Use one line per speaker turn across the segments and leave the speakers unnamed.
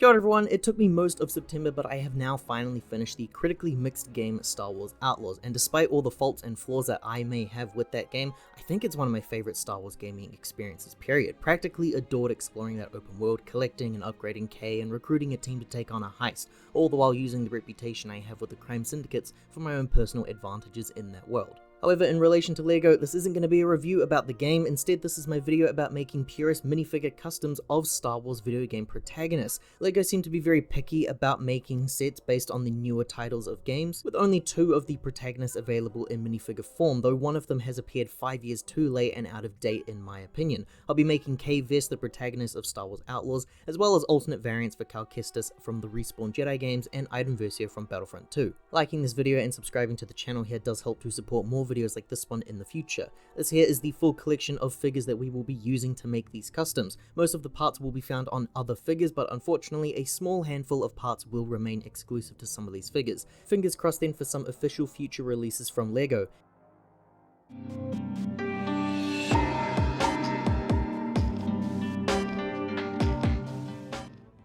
Kia ora everyone, it took me most of September, but I have now finally finished the critically mixed game Star Wars Outlaws, and despite all the faults and flaws that I may have with that game, I think it's one of my favorite Star Wars gaming experiences, period. Practically adored exploring that open world, collecting and upgrading K, and recruiting a team to take on a heist, all the while using the reputation I have with the crime syndicates for my own personal advantages in that world. However, in relation to LEGO, this isn't going to be a review about the game. Instead, this is my video about making purist minifigure customs of Star Wars video game protagonists. LEGO seem to be very picky about making sets based on the newer titles of games, with only 2 of the protagonists available in minifigure form, though one of them has appeared 5 years too late and out of date in my opinion. I'll be making Vess, the protagonist of Star Wars Outlaws, as well as alternate variants for Kestis from the Respawn Jedi games and Iden Versio from Battlefront 2. Liking this video and subscribing to the channel here does help to support more videos like this one in the future. This here is the full collection of figures that we will be using to make these customs. Most of the parts will be found on other figures, but unfortunately a small handful of parts will remain exclusive to some of these figures. Fingers crossed then for some official future releases from LEGO.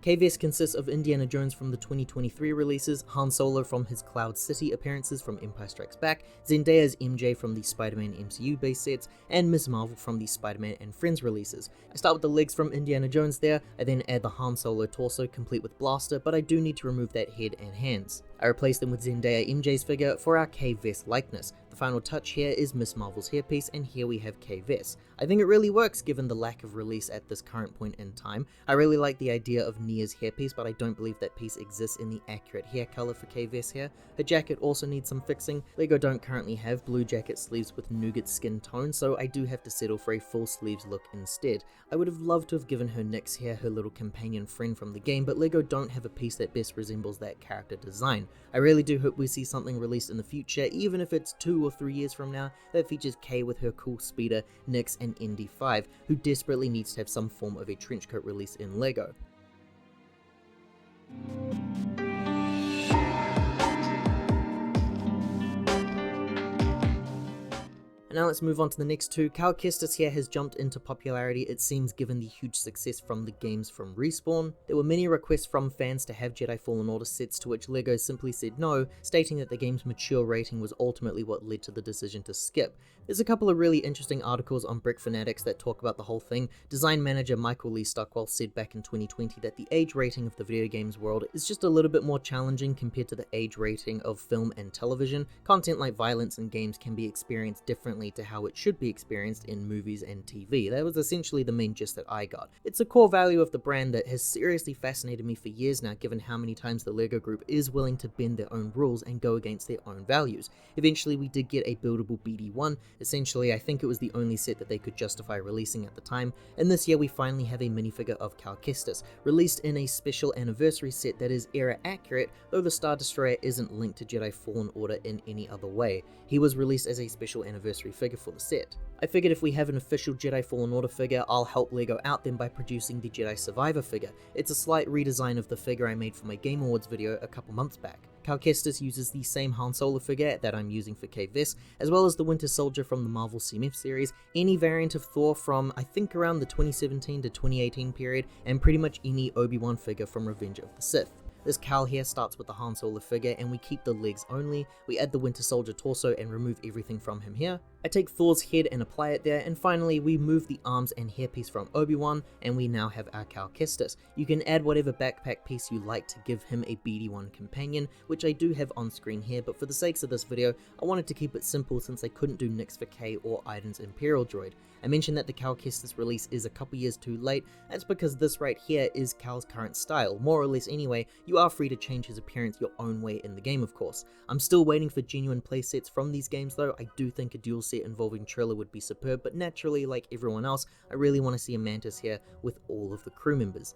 Vess consists of Indiana Jones from the 2023 releases, Han Solo from his Cloud City appearances from Empire Strikes Back, Zendaya as MJ from the Spider-Man MCU base sets, and Ms. Marvel from the Spider-Man and Friends releases. I start with the legs from Indiana Jones there, I then add the Han Solo torso complete with blaster, but I do need to remove that head and hands. I replace them with Zendaya MJ's figure for our Vess likeness. The final touch here is Ms. Marvel's hairpiece, and here we have Vess. I think it really works given the lack of release at this current point in time. I really like the idea of Nia's hairpiece, but I don't believe that piece exists in the accurate hair color for Vess here. Her jacket also needs some fixing. LEGO don't currently have blue jacket sleeves with nougat skin tone, so I do have to settle for a full sleeves look instead. I would have loved to have given her Nyx here, her little companion friend from the game, but LEGO don't have a piece that best resembles that character design. I really do hope we see something released in the future, even if it's 2 or 3 years from now, that features Kay with her cool speeder, Nyx, and ND5, who desperately needs to have some form of a trenchcoat release in LEGO. Now let's move on to the next 2. Kestis here has jumped into popularity, it seems, given the huge success from the games from Respawn. There were many requests from fans to have Jedi Fallen Order sets, to which LEGO simply said no, stating that the game's mature rating was ultimately what led to the decision to skip. There's a couple of really interesting articles on Brick Fanatics that talk about the whole thing. Design manager Michael Lee Stockwell said back in 2020 that the age rating of the video games world is just a little bit more challenging compared to the age rating of film and television. Content like violence in games can be experienced differently to how it should be experienced in movies and TV. That was essentially the main gist that I got. It's a core value of the brand that has seriously fascinated me for years now, given how many times the LEGO group is willing to bend their own rules and go against their own values. Eventually we did get a buildable BD-1, essentially I think it was the only set that they could justify releasing at the time, and this year we finally have a minifigure of Kestis, released in a special anniversary set that is era accurate, though the Star Destroyer isn't linked to Jedi Fallen Order in any other way. He was released as a special anniversary figure for the set. I figured if we have an official Jedi Fallen Order figure, I'll help LEGO out then by producing the Jedi Survivor figure. It's a slight redesign of the figure I made for my Game Awards video a couple months back. Kestis uses the same Han Solo figure that I'm using for Vess, as well as the Winter Soldier from the Marvel CMF series, any variant of Thor from I think around the 2017 to 2018 period, and pretty much any Obi-Wan figure from Revenge of the Sith. This cowl here starts with the Han Solo figure and we keep the legs only, we add the Winter Soldier torso and remove everything from him here. I take Thor's head and apply it there, and finally we move the arms and hairpiece from Obi-Wan and we now have our Kestis. You can add whatever backpack piece you like to give him a BD-1 companion, which I do have on screen here, but for the sakes of this video I wanted to keep it simple since I couldn't do Nyx for K or Iden's Imperial Droid. I mentioned that the Kestis release is a couple years too late. That's because this right here is Cal's current style, more or less anyway. You are free to change his appearance your own way in the game, of course. I'm still waiting for genuine playsets from these games though. I do think a dual set involving Triller would be superb, but naturally, like everyone else, I really want to see a Mantis here with all of the crew members.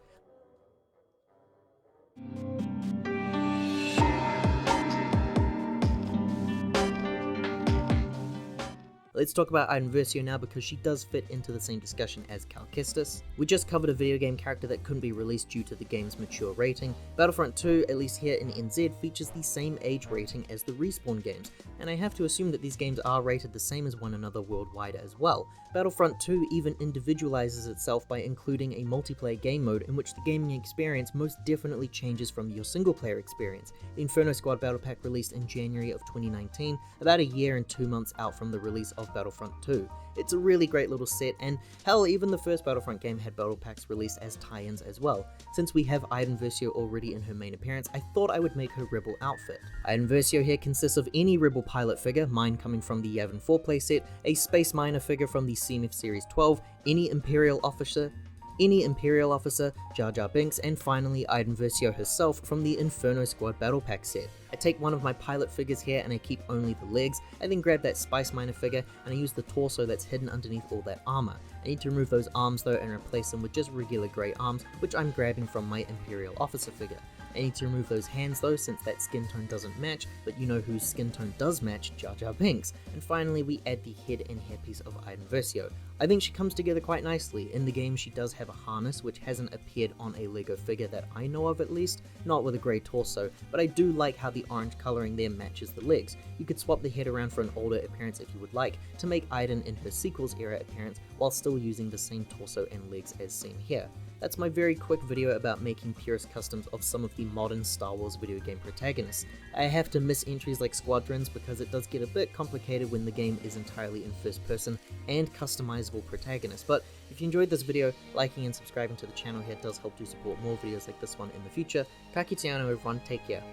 Let's talk about Iden Versio now because she does fit into the same discussion as Kestis. We just covered a video game character that couldn't be released due to the game's mature rating. Battlefront 2, at least here in NZ, features the same age rating as the Respawn games, and I have to assume that these games are rated the same as one another worldwide as well. Battlefront 2 even individualizes itself by including a multiplayer game mode in which the gaming experience most definitely changes from your single player experience. The Inferno Squad Battle Pack released in January of 2019, about a year and 2 months out from the release of Battlefront 2. It's a really great little set, and hell, even the first Battlefront game had battle packs released as tie-ins as well. Since we have Iden Versio already in her main appearance, I thought I would make her Rebel outfit. Iden Versio here consists of any Rebel pilot figure, mine coming from the Yavin 4 playset, a Space Miner figure from the CMF Series 12, any Imperial officer, Jar Jar Binks, and finally Iden Versio herself from the Inferno Squad Battle Pack set. I take one of my pilot figures here and I keep only the legs. I then grab that Spice Miner figure and I use the torso that's hidden underneath all that armor. I need to remove those arms though and replace them with just regular grey arms, which I'm grabbing from my Imperial officer figure. I need to remove those hands though, since that skin tone doesn't match, but you know whose skin tone does match, Jar Jar Binks. And finally we add the head and hairpiece of Iden Versio. I think she comes together quite nicely. In the game she does have a harness which hasn't appeared on a LEGO figure that I know of at least, not with a grey torso, but I do like how the orange colouring there matches the legs. You could swap the head around for an older appearance if you would like, to make Iden in her sequels era appearance while still using the same torso and legs as seen here. That's my very quick video about making purist customs of some of the modern Star Wars video game protagonists. I have to miss entries like squadrons because it does get a bit complicated when the game is entirely in first person and customizable protagonists, but if you enjoyed this video, liking and subscribing to the channel here does help to support more videos like this one in the future. Ka kite anō everyone, take care.